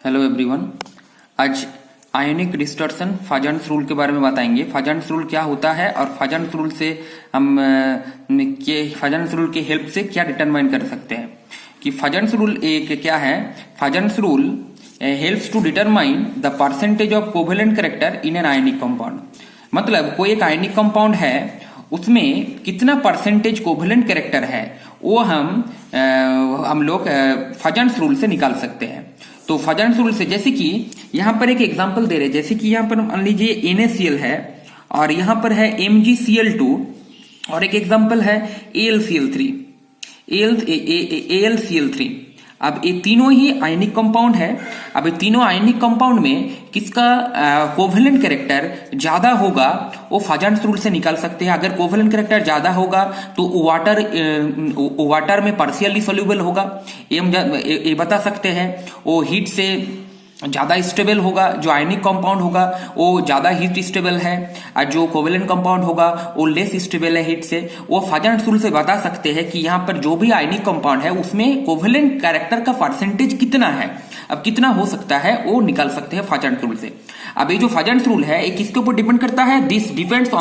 Hello everyone. आज ionic distortion फाजन्स rule के बारे में बताएंगे। फाजन्स रूल क्या होता है और फाजन्स रूल से हम फाजन्स रूल की हेल्प से क्या डिटरमाइन कर सकते हैं कि फाजन्स रूल एक क्या है। Fajans' rule helps to determine the percentage of covalent character in an ionic compound. मतलब कोई एक आयोनिक कंपाउंड है, उसमें कितना परसेंटेज कोवेलेंट कैरेक्टर है वो हम लोग फाजन्स रूल से निकाल सकते हैं। तो फाजन्स रूल से जैसे कि यहां पर एक एग्जांपल दे रहे हैं, जैसे कि यहां पर मान लीजिए NaCl है और यहां पर है MgCl2 और एक एग्जांपल है AlCl3। अब ये तीनों ही आयनिक कंपाउंड है। अब ये तीनों आयनिक कंपाउंड में किसका कोवेलेंट कैरेक्टर ज्यादा होगा वो फाजन्स रूल से निकाल सकते हैं। अगर कोवेलेंट कैरेक्टर ज्यादा होगा तो वाटर में पार्शियली सोल्यूबल होगा, ये बता सकते हैं। वो हीट से ज्यादा स्टेबल होगा, जो आयनिक कंपाउंड होगा वो ज्यादा हीट स्टेबल है और जो कोवेलेंट कंपाउंड होगा वो लेस स्टेबल है हीट से। वो फाजन्स रूल से बता सकते हैं कि यहाँ पर जो भी आयनिक कंपाउंड है उसमें कोवेलेंट कैरेक्टर का परसेंटेज कितना है, अब कितना हो सकता है वो निकाल सकते हैं फाजन्स रूल से। अब ये जो फाजन्स रूल है ये किसके ऊपर डिपेंड करता है? This depends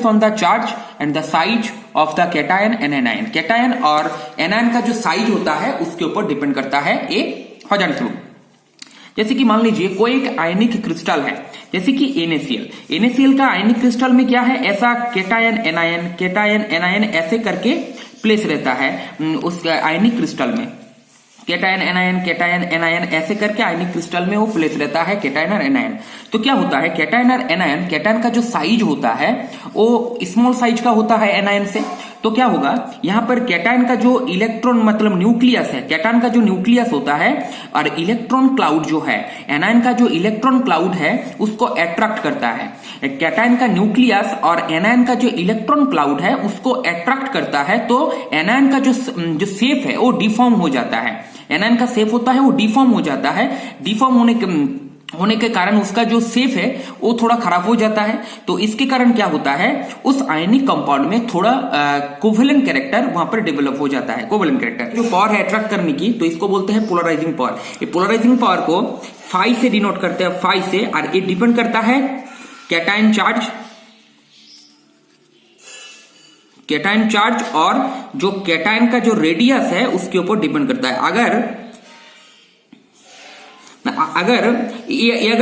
on the charge and the size of the cation and anion. Cation और एनायन का जो साइज होता है उसके ऊपर डिपेंड करता है ये फाजन्स रूल। जैसे कि मान लीजिए कोई एक आयनिक क्रिस्टल है, जैसे कि NaCl का आयनिक क्रिस्टल में क्या है, ऐसा कैटायन एनायन ऐसे करके प्लेस रहता है उस आयनिक क्रिस्टल में। कैटायन एनायन ऐसे करके आयनिक क्रिस्टल में वो प्लेस रहता है, कैटायन और एनायन। तो क्या होता है, कैटायन और एनायन, कैटायन का जो साइज होता है वो स्मॉल साइज का होता है एनायन से। तो क्या होगा, यहां पर कैटायन का जो इलेक्ट्रॉन मतलब न्यूक्लियस है, कैटायन का जो न्यूक्लियस होता है और इलेक्ट्रॉन क्लाउड जो है, एनायन का जो इलेक्ट्रॉन क्लाउड है उसको अट्रैक्ट करता है। कैटायन का न्यूक्लियस और एनायन का जो इलेक्ट्रॉन क्लाउड है उसको अट्रैक्ट करता है। तो एनायन का जो शेप है वो डिफॉर्म हो जाता है। एनायन का शेप होता है वो डिफॉर्म हो जाता है। डिफॉर्म होने के कारण उसका जो शेप है वो थोड़ा खराब हो जाता है। तो इसके कारण क्या होता है, उस आयनिक कंपाउंड में थोड़ा कोवेलेंट कैरेक्टर वहां पर डेवलप हो जाता है। कोवेलेंट कैरेक्टर जो पावर है अट्रैक्ट करने की, तो इसको बोलते हैं पोलराइजिंग पावर। ये पोलराइजिंग पावर को फाई से डिनोट करते हैं, फाई से, और ये डिपेंड करता है कैटायन चार्ज और जो कैटायन का जो रेडियस है उसके ऊपर डिपेंड करता है। अगर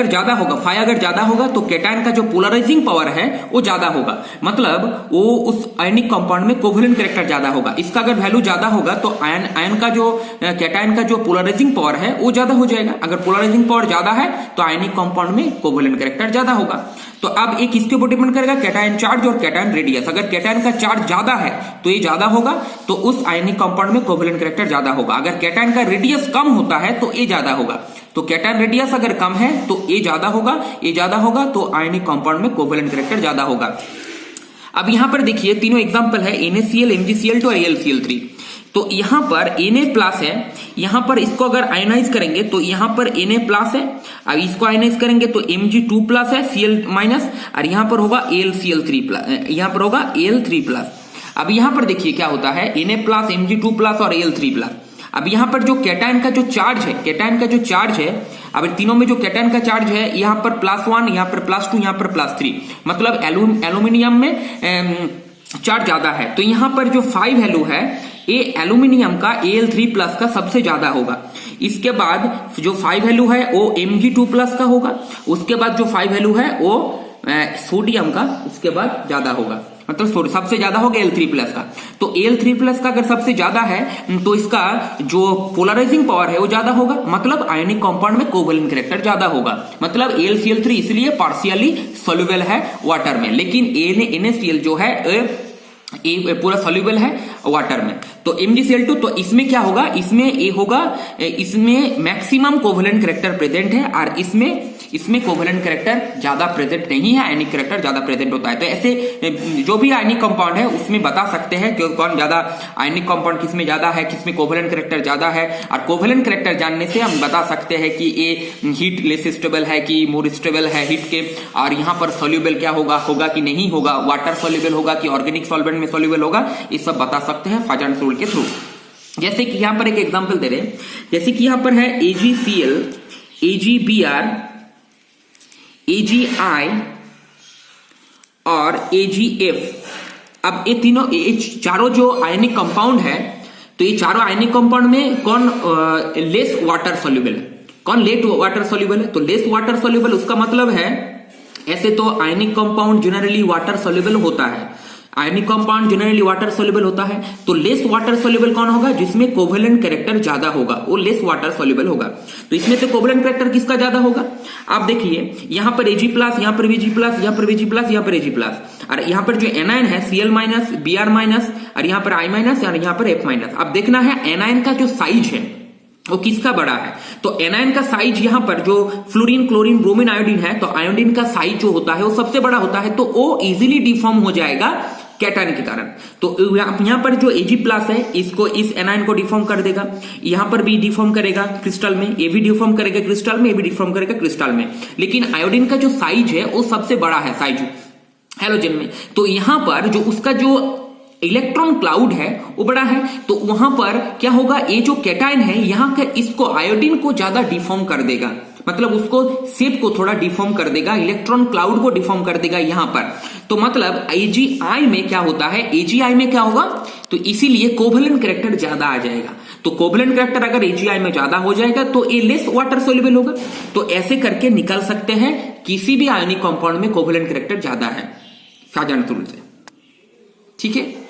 ज्यादा होगा, फाई अगर ज्यादा होगा तो कैटायन का जो पोलराइजिंग पावर है वो ज्यादा होगा, मतलब वो उस आयनिक कंपाउंड में कोवेलेंट कैरेक्टर ज्यादा होगा। इसका अगर वैल्यू ज्यादा होगा तो आयन का जो कैटायन का जो पोलराइजिंग पावर है वो ज्यादा हो जाएगा। अगर पोलराइजिंग पावर ज्यादा है तो आयनिक कंपाउंड में कोवेलेंट कैरेक्टर ज्यादा होगा। तो अब एक किसके ऊपर डिपेंड करेगा, कैटायन चार्ज और कैटायन रेडियस। अगर कैटायन का चार्ज ज्यादा है तो ये ज्यादा होगा, तो उस आयनिक कंपाउंड में कोवेलेंट कैरेक्टर ज्यादा होगा। अगर कैटायन का रेडियस कम होता है तो ये ज्यादा होगा। तो कैटायन रेडियस अगर कम है तो ये ज्यादा होगा, तो आयनिक कंपाउंड में कोवेलेंट कैरेक्टर ज्यादा होगा। अब यहां पर देखिए तीनों एग्जांपल है NaCl, MgCl2 और AlCl3। तो यहां पर Na+ है, यहां पर इसको अगर आयनाइज करेंगे तो यहां पर Na+ है। अब इसको आयनाइज करेंगे तो Mg2+ है, Cl- और यहां पर होगा AlCl3+, यहां पर होगा Al3+। अब यहां पर देखिए क्या होता है, Na+, Mg2+ और Al3+। अब यहां पर जो कैटायन का जो चार्ज है, अब तीनों में जो कैटायन का चार्ज है यहां पर +1, यहां पर +2, यहां पर +3, मतलब एल्यूमिनियम में चार्ज ज्यादा है। तो यहां पर जो 5 वैल्यू है ये एल्यूमिनियम का Al3+ का सबसे ज्यादा होगा। इसके बाद जो 5 वैल्यू है वो Mg2+ का होगा। उसके बाद जो 5 वैल्यू है वो सोडियम का उसके बाद ज्यादा होगा, मतलब सबसे ज्यादा होगा Al3+ का। तो Al3+ का अगर सबसे ज्यादा है तो इसका जो पोलराइजिंग पावर है वो ज्यादा होगा, मतलब आयनिक कंपाउंड में कोवेलेंट कैरेक्टर ज्यादा होगा। मतलब AlCl3 इसलिए पार्शियली सोल्यूबल है वाटर में, लेकिन NaCl जो है ये पूरा सोल्यूबल है वाटर में। तो MgCl2, तो इसमें क्या होगा, इसमें मैक्सिमम कोवेलेंट कैरेक्टर प्रेजेंट है और इसमें कोवेलेंट कैरेक्टर ज्यादा प्रेजेंट नहीं है, आयनिक कैरेक्टर ज्यादा प्रेजेंट होता है। तो ऐसे जो भी आयनिक कंपाउंड है उसमें बता सकते हैं कि कौन ज्यादा आयनिक कंपाउंड किसमें ज्यादा है, किसमें कोवेलेंट कैरेक्टर ज्यादा है। और कोवेलेंट कैरेक्टर जानने से हम बता सकते हैं कि ये हीट लेस स्टेबल है कि मोर स्टेबल है हीट के, और यहाँ पर सोल्यूबल क्या होगा कि नहीं होगा, वाटर सोल्यूबल होगा कि ऑर्गेनिक सॉल्वेंट में सोल्यूबल होगा, ये सब बता सकते हैं फाजन्स रूल के थ्रू। जैसे कि यहां पर एक एग्जांपल दे रहे हैं, जैसे कि यहां पर है AgCl, AgBr, AgI और AgF। अब ये तीनों, ये चारों जो आयनिक कंपाउंड है, तो ये चारों आयनिक कंपाउंड में कौन लेस वाटर सोल्यूबल है, कौन लेट वाटर सोल्यूबल है? तो लेस वाटर सोल्यूबल उसका मतलब है, ऐसे तो ionic compound generally water soluble होता है, ionic compound generally water soluble होता है, तो लेस वाटर सोल्यूबल कौन होगा? जिसमें कोवेलेंट कैरेक्टर ज्यादा होगा, वो लेस वाटर सोल्यूबल होगा। तो इसमें से कोवेलेंट कैरेक्टर किसका ज्यादा होगा? आप देखिए यहां पर Ag प्लस, यहां पर Vg प्लस, यहां पर Vg प्लस, यहां पर Ag प्लस, और यहां पर जो एनायन है Cl माइनस, Br माइनस, और यहां पर I माइनस और यहां पर F माइनस। अब देखना है एनायन का जो साइज है वो किसका बड़ा है। तो एनायन का साइज यहां पर जो फ्लोरीन, क्लोरीन, ब्रोमीन, आयोडीन है, तो आयोडीन का साइज जो होता है वो सबसे बड़ा होता है, तो वो इजीली डिफॉर्म हो जाएगा कैटायन के कारण। तो यहां पर जो Ag प्लस है इसको, इस एनायन को डिफॉर्म कर देगा, यहां पर भी डिफॉर्म करेगा क्रिस्टल में, ये भी डिफॉर्म करेगा क्रिस्टल में, ये भी डिफॉर्म करेगा क्रिस्टल में। लेकिन आयोडीन का जो साइज है वो सबसे बड़ा है साइज हैलोजन में, तो यहां पर जो उसका जो इलेक्ट्रॉन क्लाउड है वो बड़ा है, तो वहां पर क्या होगा, ये जो कैटायन है यहां का इसको आयोडीन को ज्यादा डिफॉर्म कर देगा, मतलब उसको शेप को थोड़ा डिफॉर्म कर देगा, इलेक्ट्रॉन क्लाउड को डिफॉर्म कर देगा यहां पर। तो मतलब AgI में क्या होता है, AgI में क्या होगा, तो इसीलिए कोवेलेंट कैरेक्टर ज्यादा आ जाएगा। तो कोवेलेंट कैरेक्टर अगर AgI में ज्यादा हो जाएगा तो ये लेस वाटर सोल्यूबल होगा। तो ऐसे करके निकल सकते हैं किसी भी आयनिक कंपाउंड में कोवेलेंट कैरेक्टर ज्यादा है साधारण रूप से, ठीक है।